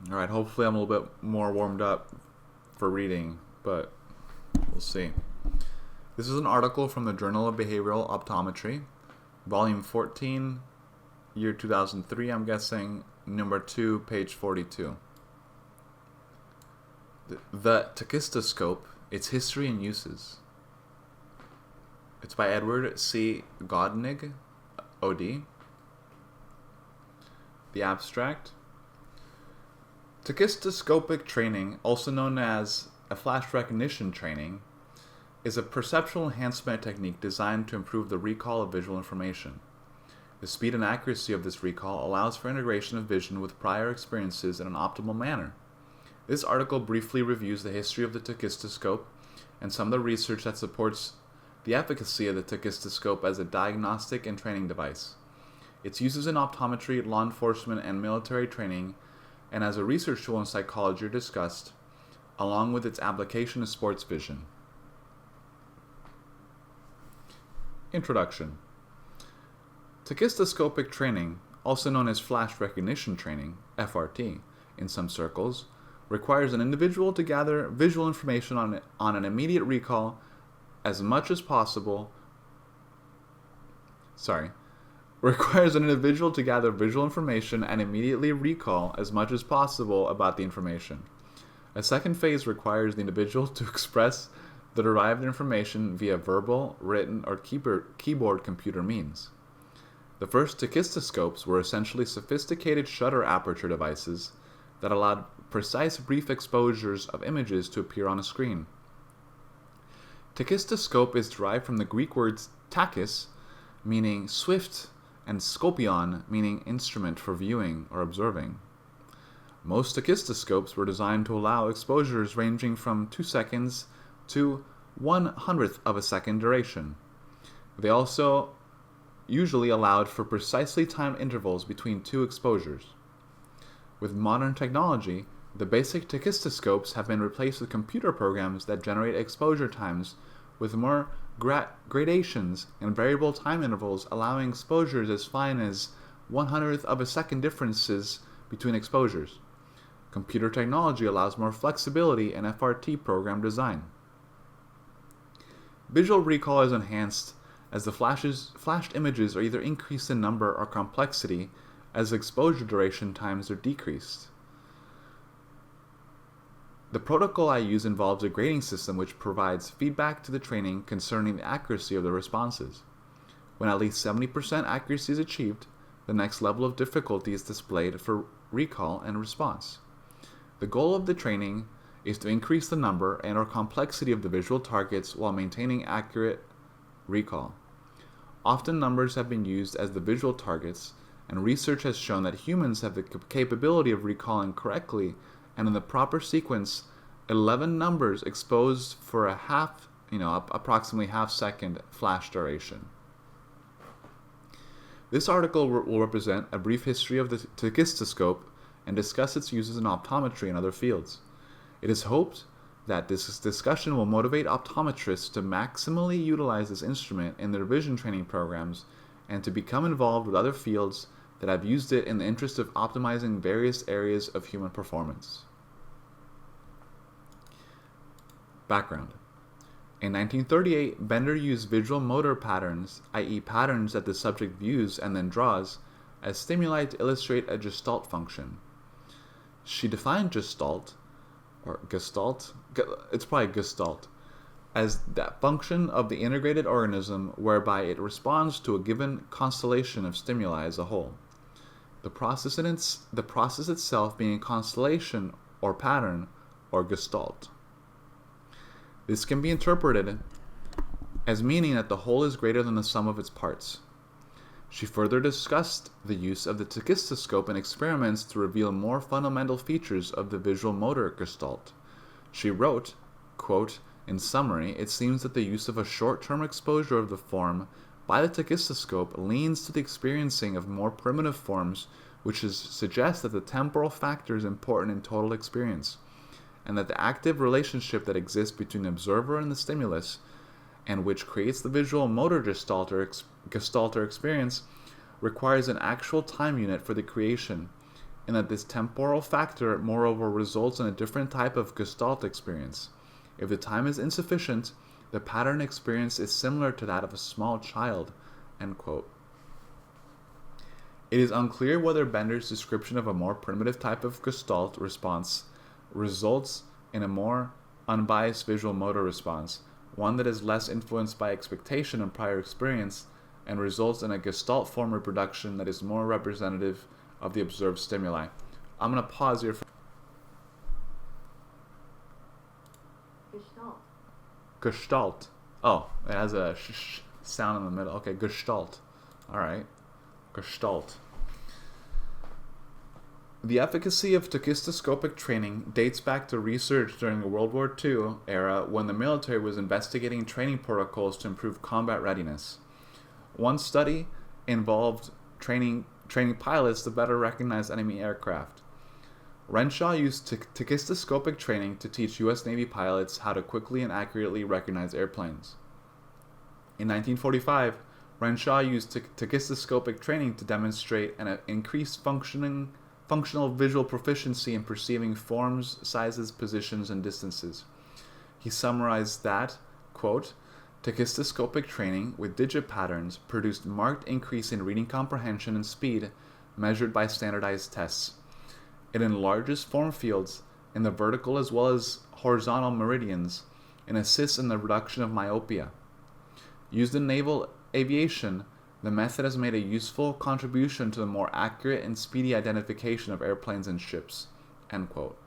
Alright, hopefully I'm a little bit more warmed up for reading, but we'll see. This is an article from the Journal of Behavioral Optometry, volume 14, year 2003, I'm guessing, number 2, page 42. The Tachistoscope, Its History and Uses. It's by Edward C. Godnig, OD. The abstract. Tachistoscopic training, also known as a flash recognition training, is a perceptual enhancement technique designed to improve the recall of visual information. The speed and accuracy of this recall allows for integration of vision with prior experiences in an optimal manner. This article briefly reviews the history of the tachistoscope and some of the research that supports the efficacy of the tachistoscope as a diagnostic and training device. Its uses in optometry, law enforcement, and military training, and as a research tool in psychology are discussed, along with its application to sports vision. Introduction. Tachistoscopic training, also known as flash recognition training, FRT, in some circles, requires an individual to gather visual information on an immediate recall as much as possible. Requires an individual to gather visual information and immediately recall as much as possible about the information. A second phase requires the individual to express the derived information via verbal, written, or keyboard computer means. The first tachistoscopes were essentially sophisticated shutter aperture devices that allowed precise brief exposures of images to appear on a screen. Tachistoscope is derived from the Greek words tachys, meaning swift, and scopion, meaning instrument for viewing or observing. Most tachistoscopes were designed to allow exposures ranging from 2 seconds to 1/100th of a second duration. They also usually allowed for precisely timed intervals between two exposures. With modern technology, the basic tachistoscopes have been replaced with computer programs that generate exposure times with more gradations and variable time intervals, allowing exposures as fine as 1/100th of a second differences between exposures. Computer technology allows more flexibility in FRT program design. Visual recall is enhanced as the flashed images are either increased in number or complexity as exposure duration times are decreased. The protocol I use involves a grading system which provides feedback to the training concerning the accuracy of the responses. When at least 70% accuracy is achieved, the next level of difficulty is displayed for recall and response. The goal of the training is to increase the number and/or complexity of the visual targets while maintaining accurate recall. Often numbers have been used as the visual targets, and research has shown that humans have the capability of recalling correctly and in the proper sequence 11 numbers exposed for approximately half second flash duration. This article will represent a brief history of the tachistoscope and discuss its uses in optometry and other fields. It is hoped that this discussion will motivate optometrists to maximally utilize this instrument in their vision training programs and to become involved with other fields that have used it in the interest of optimizing various areas of human performance. Background. In 1938, Bender used visual motor patterns, i.e. patterns that the subject views and then draws, as stimuli to illustrate a gestalt function. She defined gestalt, as that function of the integrated organism whereby it responds to a given constellation of stimuli as a whole. The process itself being a constellation or pattern or gestalt. This can be interpreted as meaning that the whole is greater than the sum of its parts. She further discussed the use of the tachistoscope in experiments to reveal more fundamental features of the visual motor gestalt. She wrote, quote, "In summary, it seems that the use of a short-term exposure of the form by the tachistoscope leans to the experiencing of more primitive forms, which suggests that the temporal factor is important in total experience, and that the active relationship that exists between the observer and the stimulus, and which creates the visual motor gestalt or experience, requires an actual time unit for the creation, and that this temporal factor moreover results in a different type of Gestalt experience. If the time is insufficient, the pattern experience is similar to that of a small child." End quote. It is unclear whether Bender's description of a more primitive type of Gestalt response results in a more unbiased visual motor response, one that is less influenced by expectation and prior experience, and results in a Gestalt form reproduction that is more representative of the observed stimuli. I'm going to pause here. Gestalt. Gestalt. Oh, it has a sh sound in the middle. Okay, Gestalt. All right. Gestalt. The efficacy of tachistoscopic training dates back to research during the World War II era when the military was investigating training protocols to improve combat readiness. One study involved training pilots to better recognize enemy aircraft. Renshaw used tachistoscopic training to teach U.S. Navy pilots how to quickly and accurately recognize airplanes. In 1945, Renshaw used tachistoscopic training to demonstrate an increased functional visual proficiency in perceiving forms, sizes, positions, and distances. He summarized that, quote, "Tachistoscopic training with digit patterns produced marked increase in reading comprehension and speed measured by standardized tests. It enlarges form fields in the vertical as well as horizontal meridians and assists in the reduction of myopia. Used in naval aviation, the method has made a useful contribution to the more accurate and speedy identification of airplanes and ships." End quote.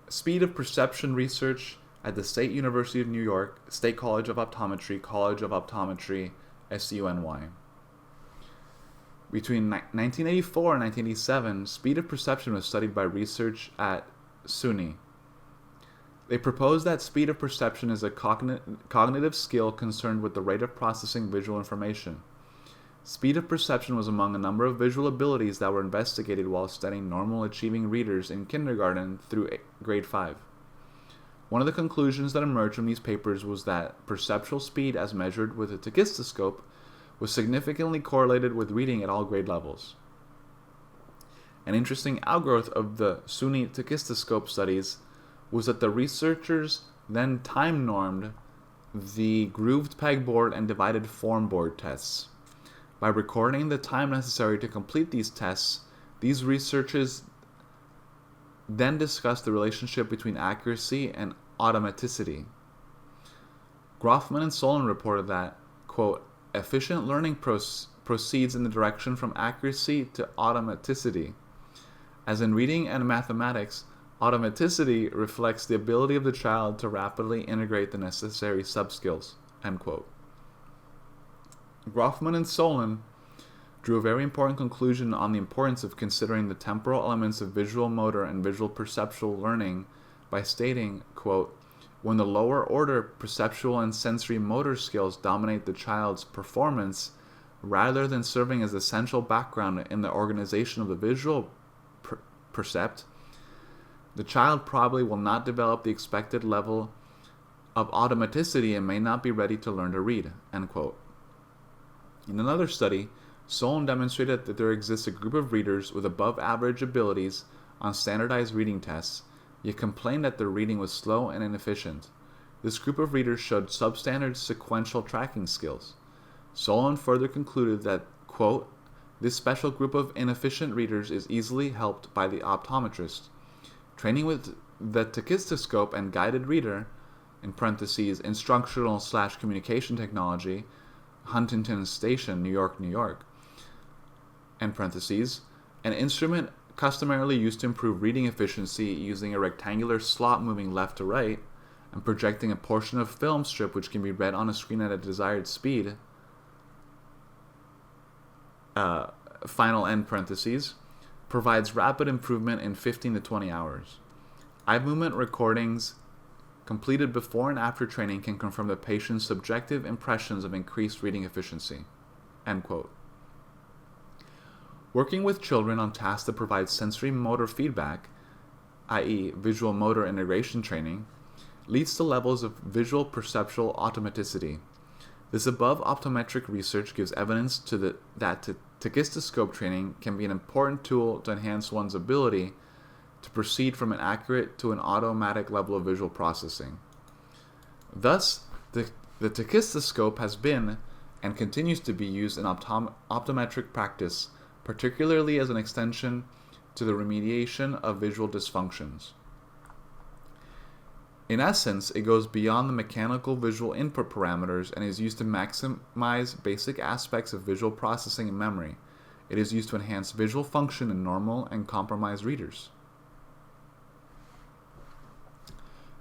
Speed of perception research at the State University of New York, State College of Optometry, SUNY. Between 1984 and 1987, speed of perception was studied by research at SUNY. They proposed that speed of perception is a cognitive skill concerned with the rate of processing visual information. Speed of perception was among a number of visual abilities that were investigated while studying normal achieving readers in kindergarten through grade 5. One of the conclusions that emerged from these papers was that perceptual speed as measured with a tachistoscope was significantly correlated with reading at all grade levels. An interesting outgrowth of the SUNY tachistoscope studies was that the researchers then time-normed the grooved pegboard and divided form board tests. By recording the time necessary to complete these tests, these researchers then discussed the relationship between accuracy and automaticity. Groffman and Solon reported that, quote, "efficient learning proceeds in the direction from accuracy to automaticity. As in reading and mathematics, automaticity reflects the ability of the child to rapidly integrate the necessary subskills." End quote. Groffman and Solon drew a very important conclusion on the importance of considering the temporal elements of visual motor and visual perceptual learning by stating, quote, "when the lower order perceptual and sensory motor skills dominate the child's performance rather than serving as essential background in the organization of the visual percept, the child probably will not develop the expected level of automaticity and may not be ready to learn to read." End quote. In another study, Solon demonstrated that there exists a group of readers with above average abilities on standardized reading tests, yet complained that their reading was slow and inefficient. This group of readers showed substandard sequential tracking skills. Solon further concluded that, quote, "this special group of inefficient readers is easily helped by the optometrist. Training with the tachistoscope and guided reader, in parentheses, instructional/communication technology, Huntington Station, New York, end parentheses, an instrument customarily used to improve reading efficiency using a rectangular slot moving left to right and projecting a portion of film strip which can be read on a screen at a desired speed, final end parentheses, provides rapid improvement in 15 to 20 hours. Eye movement recordings completed before and after training can confirm the patient's subjective impressions of increased reading efficiency." End quote. Working with children on tasks that provide sensory motor feedback, i.e. visual motor integration training, leads to levels of visual perceptual automaticity. This above optometric research gives evidence that Tachistoscope training can be an important tool to enhance one's ability to proceed from an accurate to an automatic level of visual processing. Thus, the tachistoscope has been and continues to be used in optometric practice, particularly as an extension to the remediation of visual dysfunctions. In essence, it goes beyond the mechanical visual input parameters and is used to maximize basic aspects of visual processing and memory. It is used to enhance visual function in normal and compromised readers.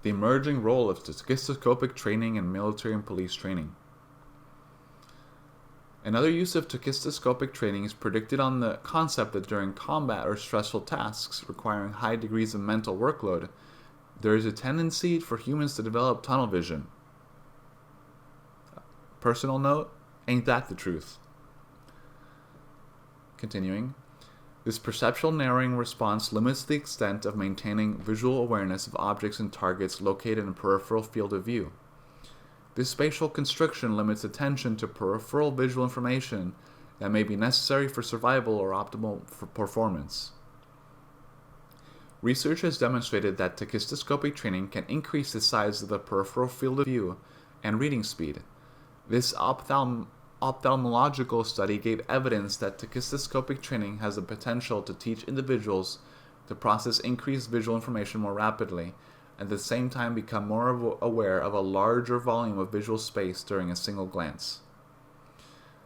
The emerging role of tachistoscopic training in military and police training. Another use of tachistoscopic training is predicted on the concept that during combat or stressful tasks requiring high degrees of mental workload, there is a tendency for humans to develop tunnel vision. Personal note, ain't that the truth? Continuing, this perceptual narrowing response limits the extent of maintaining visual awareness of objects and targets located in a peripheral field of view. This spatial constriction limits attention to peripheral visual information that may be necessary for survival or optimal performance. Research has demonstrated that tachistoscopic training can increase the size of the peripheral field of view and reading speed. This ophthalmological study gave evidence that tachistoscopic training has the potential to teach individuals to process increased visual information more rapidly, and at the same time become more aware of a larger volume of visual space during a single glance.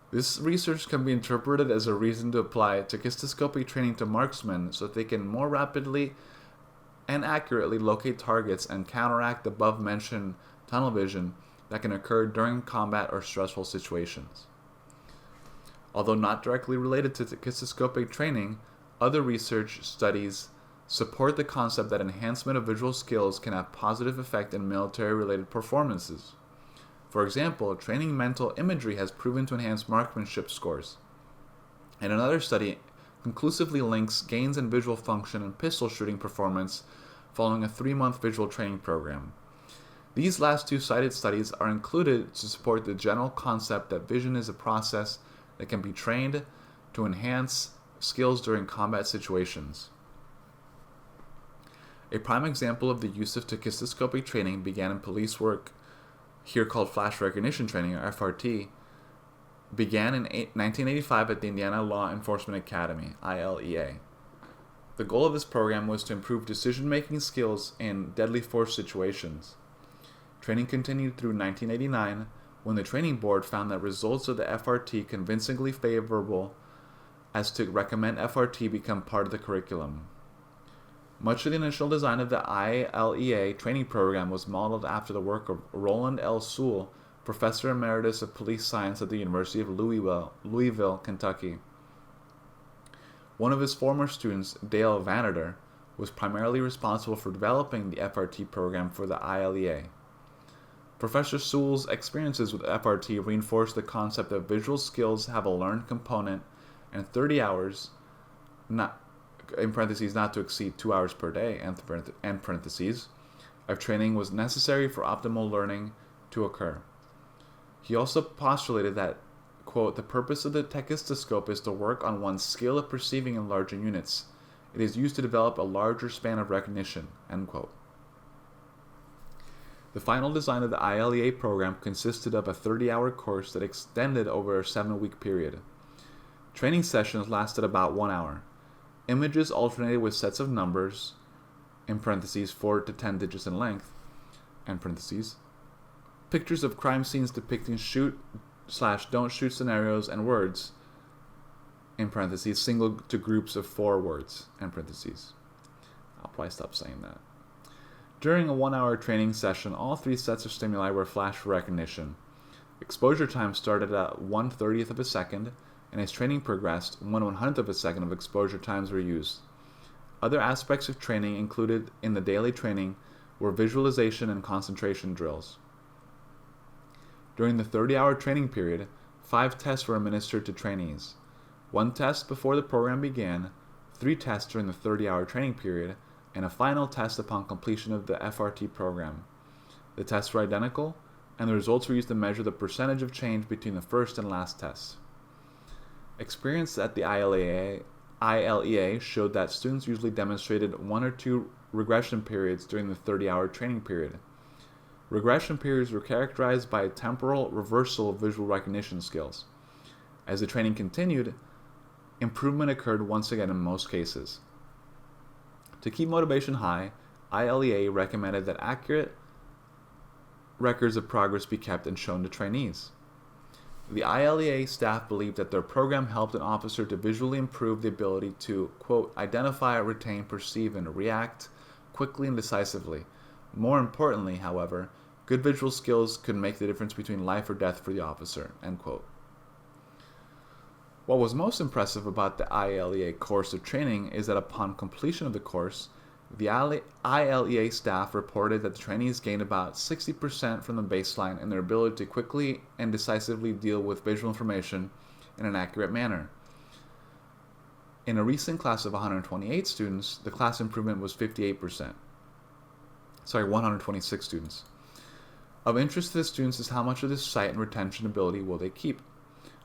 This research can be interpreted as a reason to apply tachistoscopic training to marksmen so that they can more rapidly and accurately locate targets and counteract the above-mentioned tunnel vision that can occur during combat or stressful situations. Although not directly related to tachistoscopic training, other research studies support the concept that enhancement of visual skills can have positive effect in military-related performances. For example, training mental imagery has proven to enhance marksmanship scores. And another study conclusively links gains in visual function and pistol shooting performance following a 3-month visual training program. These last two cited studies are included to support the general concept that vision is a process that can be trained to enhance skills during combat situations. A prime example of the use of tachistoscopic training began in police work, here called flash recognition training, or FRT, began in 1985 at the Indiana Law Enforcement Academy, ILEA. The goal of this program was to improve decision-making skills in deadly force situations. Training continued through 1989, when the training board found that results of the FRT convincingly favorable as to recommend FRT become part of the curriculum. Much of the initial design of the ILEA training program was modeled after the work of Roland L. Sewell, Professor Emeritus of Police Science at the University of Louisville, Kentucky. One of his former students, Dale Vanader, was primarily responsible for developing the FRT program for the ILEA. Professor Sewell's experiences with FRT reinforced the concept that visual skills have a learned component, and 30 hours, in parentheses, not to exceed 2 hours per day, end parentheses, of training was necessary for optimal learning to occur. He also postulated that, quote, the purpose of the tachistoscope is to work on one's skill of perceiving in larger units. It is used to develop a larger span of recognition, end quote. The final design of the ILEA program consisted of a 30-hour course that extended over a 7-week period. Training sessions lasted about 1 hour. Images alternated with sets of numbers, in parentheses 4 to 10 digits in length, end parentheses, pictures of crime scenes depicting shoot/don't shoot scenarios, and words, in parentheses, single to groups of 4 words, end parentheses. I'll probably stop saying that. During a 1-hour training session, all 3 sets of stimuli were flashed for recognition. Exposure time started at 1/30th of a second, and as training progressed, 1/100th of a second of exposure times were used. Other aspects of training included in the daily training were visualization and concentration drills. During the 30-hour training period, 5 tests were administered to trainees. 1 test before the program began, 3 tests during the 30-hour training period, and a final test upon completion of the FRT program. The tests were identical, and the results were used to measure the percentage of change between the first and last tests. Experience at the ILEA showed that students usually demonstrated 1 or 2 regression periods during the 30-hour training period. Regression periods were characterized by a temporal reversal of visual recognition skills. As the training continued, improvement occurred once again in most cases. To keep motivation high, ILEA recommended that accurate records of progress be kept and shown to trainees. The ILEA staff believed that their program helped an officer to visually improve the ability to, quote, identify, retain, perceive, and react quickly and decisively. More importantly, however, good visual skills could make the difference between life or death for the officer, end quote. What was most impressive about the ILEA course of training is that upon completion of the course, the ILEA staff reported that the trainees gained about 60% from the baseline in their ability to quickly and decisively deal with visual information in an accurate manner. In a recent class of 128 students, the class improvement was 126 students. Of interest to the students is how much of this sight and retention ability will they keep.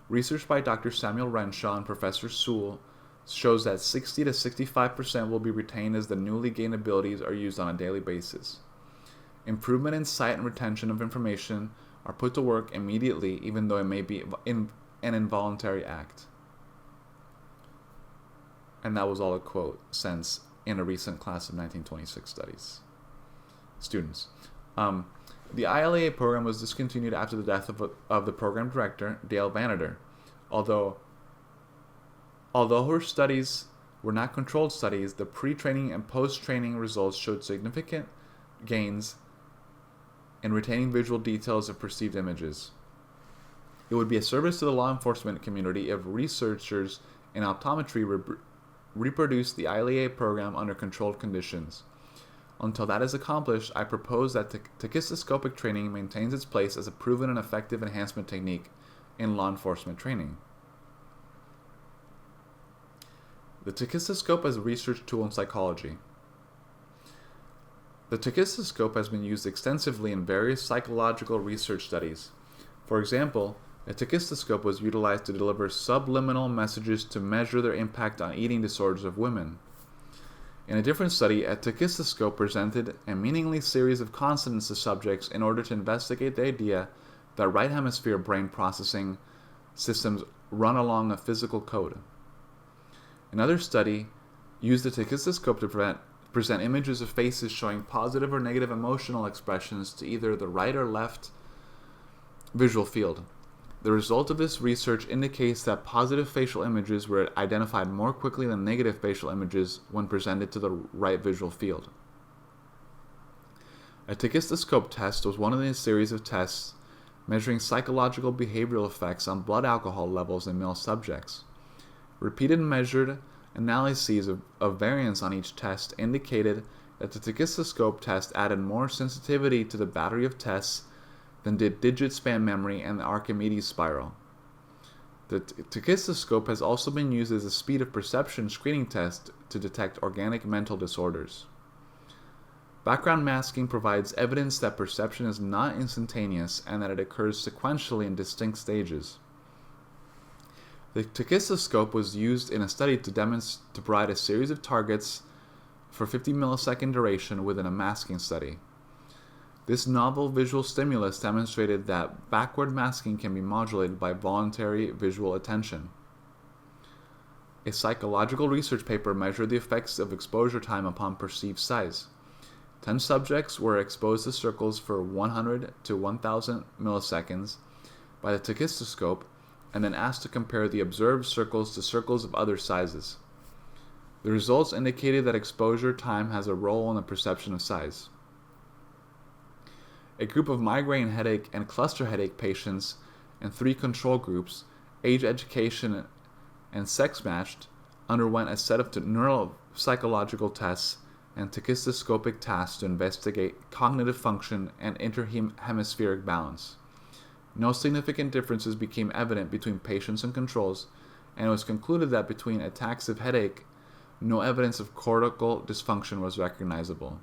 Research by Dr. Samuel Renshaw and Professor Sewell shows that 60 to 65% will be retained as the newly gained abilities are used on a daily basis. Improvement in sight and retention of information are put to work immediately, even though it may be an involuntary act. And that was all a quote since in a recent class of 1926 students. The ILEA program was discontinued after the death of the program director, Dale Vanader. Although her studies were not controlled studies, the pre-training and post-training results showed significant gains in retaining visual details of perceived images. It would be a service to the law enforcement community if researchers in optometry reproduced the ILEA program under controlled conditions. Until that is accomplished, I propose that tachistoscopic training maintains its place as a proven and effective enhancement technique in law enforcement training. The tachistoscope as a research tool in psychology. The tachistoscope has been used extensively in various psychological research studies. For example, a tachistoscope was utilized to deliver subliminal messages to measure their impact on eating disorders of women. In a different study, a tachistoscope presented a meaningless series of consonants to subjects in order to investigate the idea that right hemisphere brain processing systems run along a physical code. Another study used the tachistoscope to present images of faces showing positive or negative emotional expressions to either the right or left visual field. The result of this research indicates that positive facial images were identified more quickly than negative facial images when presented to the right visual field. A tachistoscope test was one of the series of tests measuring psychological behavioral effects on blood alcohol levels in male subjects. Repeated measured analyses of variance on each test indicated that the tachistoscope test added more sensitivity to the battery of tests than did digit span memory and the Archimedes spiral. The tachistoscope has also been used as a speed of perception screening test to detect organic mental disorders. Background masking provides evidence that perception is not instantaneous and that it occurs sequentially in distinct stages. The tachistoscope was used in a study to provide a series of targets for 50 millisecond duration within a masking study. This novel visual stimulus demonstrated that backward masking can be modulated by voluntary visual attention. A psychological research paper measured the effects of exposure time upon perceived size. 10 subjects were exposed to circles for 100 to 1000 milliseconds by the tachistoscope and then asked to compare the observed circles to circles of other sizes. The results indicated that exposure time has a role in the perception of size. A group of migraine headache and cluster headache patients and 3 control groups, age, education, and sex matched, underwent a set of neuropsychological tests and tachistoscopic tasks to investigate cognitive function and interhemispheric balance. No significant differences became evident between patients and controls, and it was concluded that between attacks of headache, no evidence of cortical dysfunction was recognizable.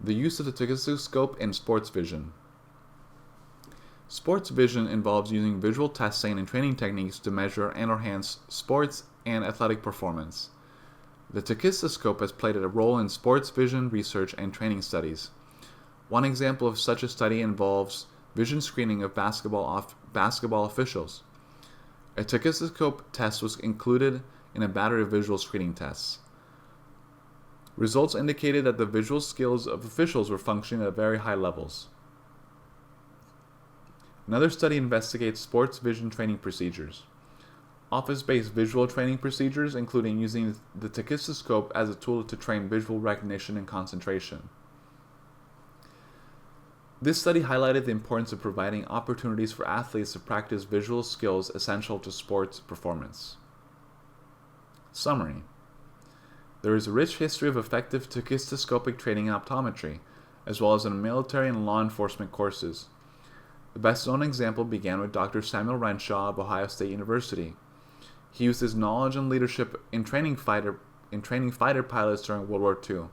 The use of the tachistoscope in sports vision. Sports vision involves using visual testing and training techniques to measure and enhance sports and athletic performance. The Tachistoscope has played a role in sports vision research and training studies. One example of such a study involves vision screening of basketball officials. A Tachistoscope test was included in a battery of visual screening tests. Results indicated that the visual skills of officials were functioning at very high levels. Another study investigates sports vision training procedures. Office-based visual training procedures, including using the Tachistoscope as a tool to train visual recognition and concentration. This study highlighted the importance of providing opportunities for athletes to practice visual skills essential to sports performance. Summary. There is a rich history of effective tachistoscopic training in optometry, as well as in military and law enforcement courses. The best-known example began with Dr. Samuel Renshaw of Ohio State University. He used his knowledge and leadership in training fighter pilots during World War II.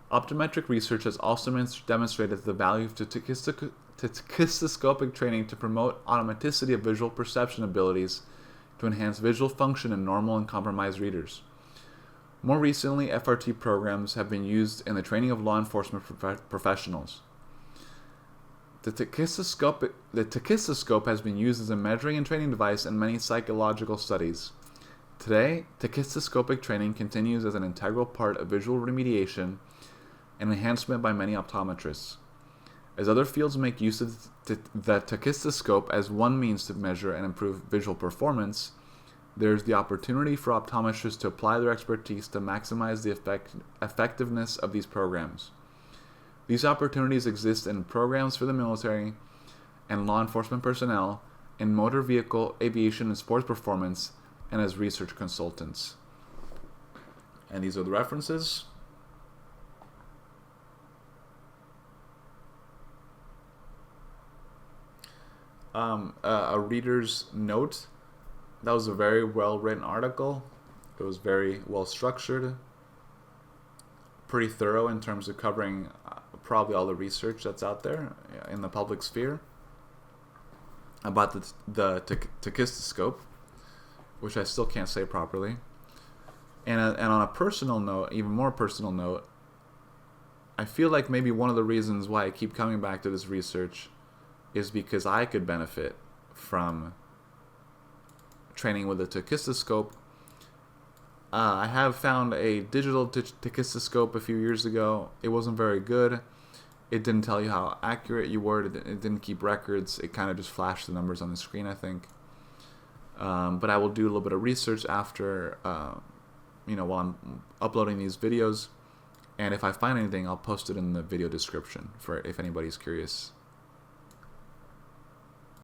Optometric research has also demonstrated the value of tachistoscopic training to promote automaticity of visual perception abilities to enhance visual function in normal and compromised readers. More recently, FRT programs have been used in the training of law enforcement professionals. The Tachistoscope has been used as a measuring and training device in many psychological studies. Today, tachistoscopic training continues as an integral part of visual remediation and enhancement by many optometrists. As other fields make use of the tachistoscope as one means to measure and improve visual performance, there is the opportunity for optometrists to apply their expertise to maximize the effectiveness of these programs. These opportunities exist in programs for the military and law enforcement personnel, in motor vehicle, aviation, and sports performance, and as research consultants. And these are the references. A reader's note. That was a very well written article. It was very well structured, pretty thorough in terms of covering probably all the research that's out there in the public sphere about the Tachistoscope, which I still can't say properly. And on a personal note, even more personal note, I feel like maybe one of the reasons why I keep coming back to this research is because I could benefit from training with a Tachistoscope. I have found a digital Tachistoscope a few years ago. It wasn't very good. It didn't tell you how accurate you were. It didn't keep records. It kind of just flashed the numbers on the screen, I think. But I will do a little bit of research after, while I'm uploading these videos. And if I find anything, I'll post it in the video description for if anybody's curious.